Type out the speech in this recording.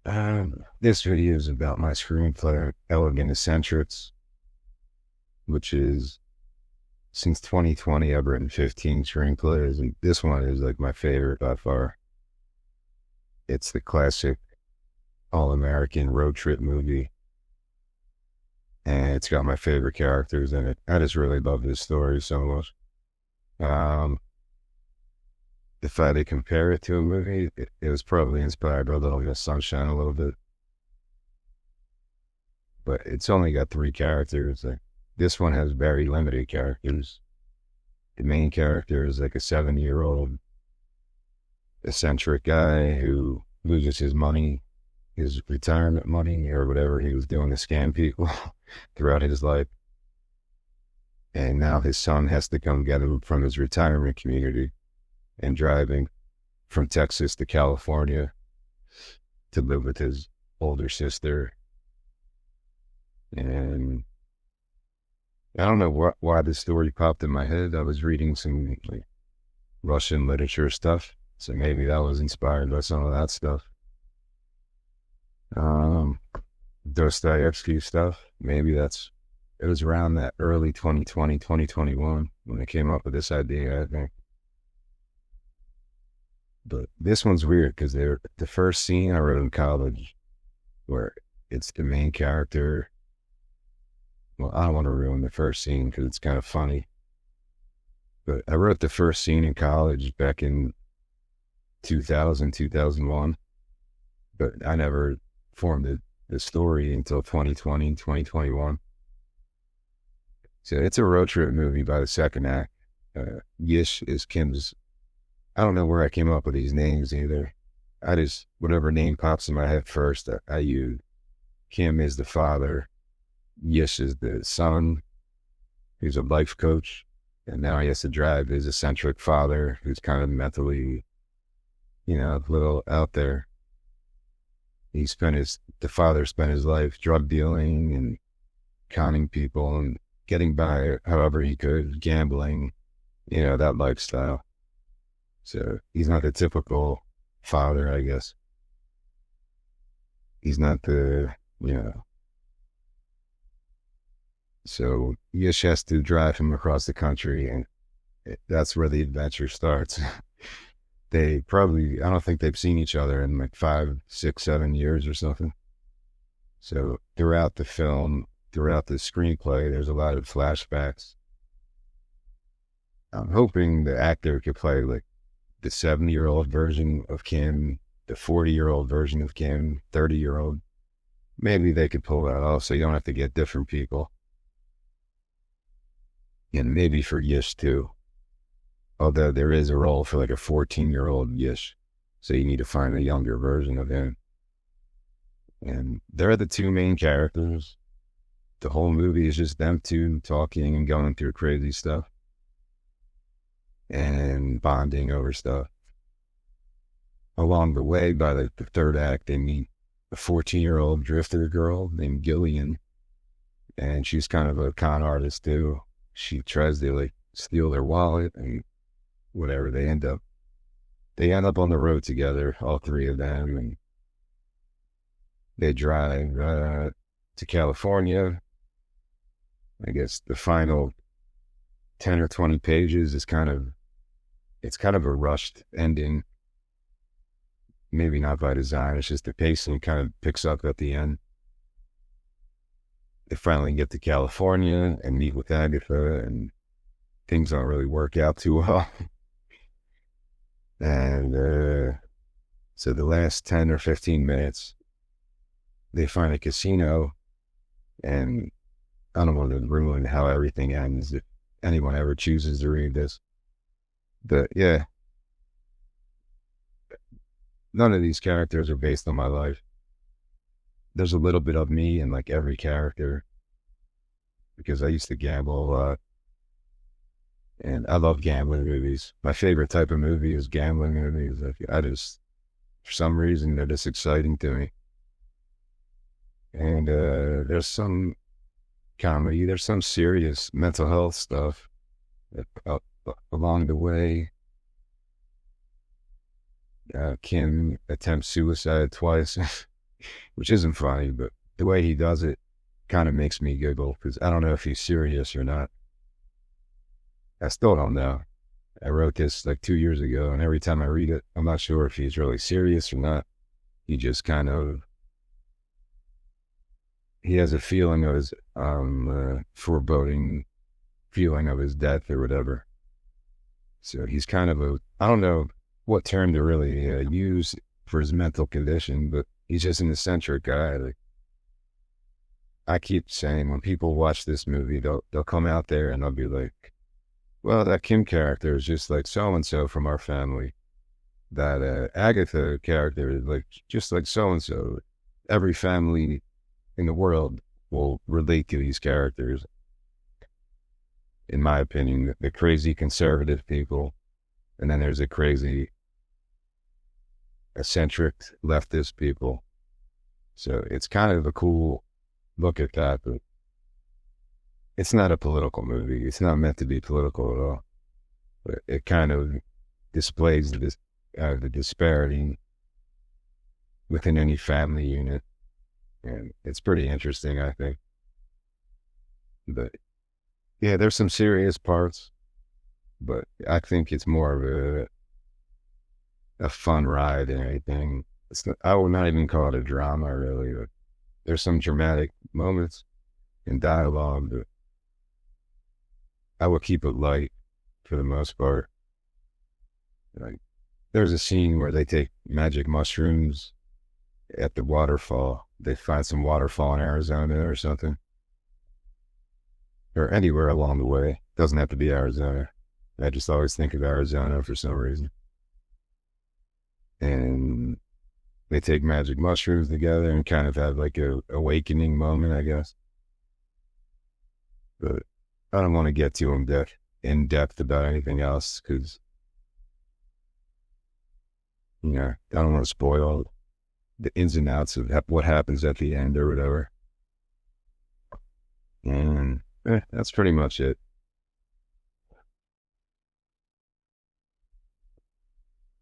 This video is about my screenplay, Elegant Eccentrics, which is since 2020, I've written 15 screenplays, and this one is like my favorite by far. It's the classic all-American road trip movie, and it's got my favorite characters in it. I just really love this story so much. Um, if I had to compare it to a movie, it was probably inspired by Little Miss Sunshine a little bit, but it's only got three characters. Like, this one has very limited characters. The main character is like a 7-year-old eccentric guy who loses his money, his retirement money or whatever he was doing to scam people throughout his life. And now his son has to come get him from his retirement community and driving from Texas to California to live with his older sister. And I don't know why this story popped in my head. I was reading some like Russian literature stuff, so maybe that was inspired by some of that stuff. Um, Dostoevsky stuff. Maybe it was around that early 2020, 2021 when I came up with this idea, I think. But this one's weird because the first scene I wrote in college where it's the main character. Well, I don't want to ruin the first scene because it's kind of funny. But I wrote the first scene in college back in 2000, 2001. But I never formed the story until 2020, 2021. So it's a road trip movie by the second act. Yish is Kim's. I don't know where I came up with these names either. I just, whatever name pops in my head first, I use. Kim is the father. Yish is the son. He's a life coach. And now he has to drive his eccentric father, who's kind of mentally, a little out there. The father spent his life drug dealing and conning people and getting by however he could, gambling, that lifestyle. So he's not the typical father, I guess. He's not so Yish has to drive him across the country, and that's where the adventure starts. I don't think they've seen each other in like 5, 6, 7 years or something. So throughout the film, throughout the screenplay, there's a lot of flashbacks. I'm hoping the actor could play like the 70-year-old version of Kim, the 40-year-old version of Kim, 30-year-old. Maybe they could pull that off so you don't have to get different people. And maybe for Yish too. Although there is a role for like a 14-year-old Yish. So you need to find a younger version of him. And they're the two main characters. The whole movie is just them two talking and going through crazy stuff. And bonding over stuff. Along the way, by the third act, they meet a 14-year-old drifter girl named Gillian. And she's kind of a con artist too. She tries to like steal their wallet and whatever. They end up on the road together, all three of them, and they drive to California. I guess the final 10 or 20 pages is kind of a rushed ending. Maybe not by design. It's just the pacing kind of picks up at the end. They finally get to California and meet with Agatha, and things don't really work out too well. And so the last 10 or 15 minutes, they find a casino, and I don't want to ruin how everything ends if anyone ever chooses to read this. But yeah, none of these characters are based on my life. There's a little bit of me in like every character because I used to gamble a lot. And I love gambling movies. My favorite type of movie is gambling movies. For some reason, they're just exciting to me. And there's some comedy, there's some serious mental health stuff along the way. Kim attempts suicide twice. which isn't funny, but the way he does it kind of makes me giggle because I don't know if he's serious or not. I still don't know. I wrote this like 2 years ago, and every time I read it, I'm not sure if he's really serious or not. He just kind of he has a feeling of his foreboding feeling of his death or whatever. So he's kind of a I don't know what term to really use for his mental condition, but he's just an eccentric guy. Like I keep saying, when people watch this movie, they'll come out there and they'll be like, "Well, that Kim character is just like so and so from our family. That Agatha character is like just like so and so." Every family in the world will relate to these characters. In my opinion, the crazy conservative people, and then there's the crazy eccentric leftist people. So it's kind of a cool look at that, but it's not a political movie. It's not meant to be political at all. But it kind of displays the disparity within any family unit, and it's pretty interesting, I think. But yeah, there's some serious parts, but I think it's more of a fun ride than anything. I would not even call it a drama, really. But there's some dramatic moments in dialogue, but I would keep it light for the most part. Like, there's a scene where they take magic mushrooms at the waterfall. They find some waterfall in Arizona or something, or anywhere along the way. Doesn't have to be Arizona. I just always think of Arizona for some reason. And they take magic mushrooms together and kind of have like a awakening moment, I guess. But I don't want to get too in depth about anything else because I don't want to spoil the ins and outs of what happens at the end or whatever. And that's pretty much it.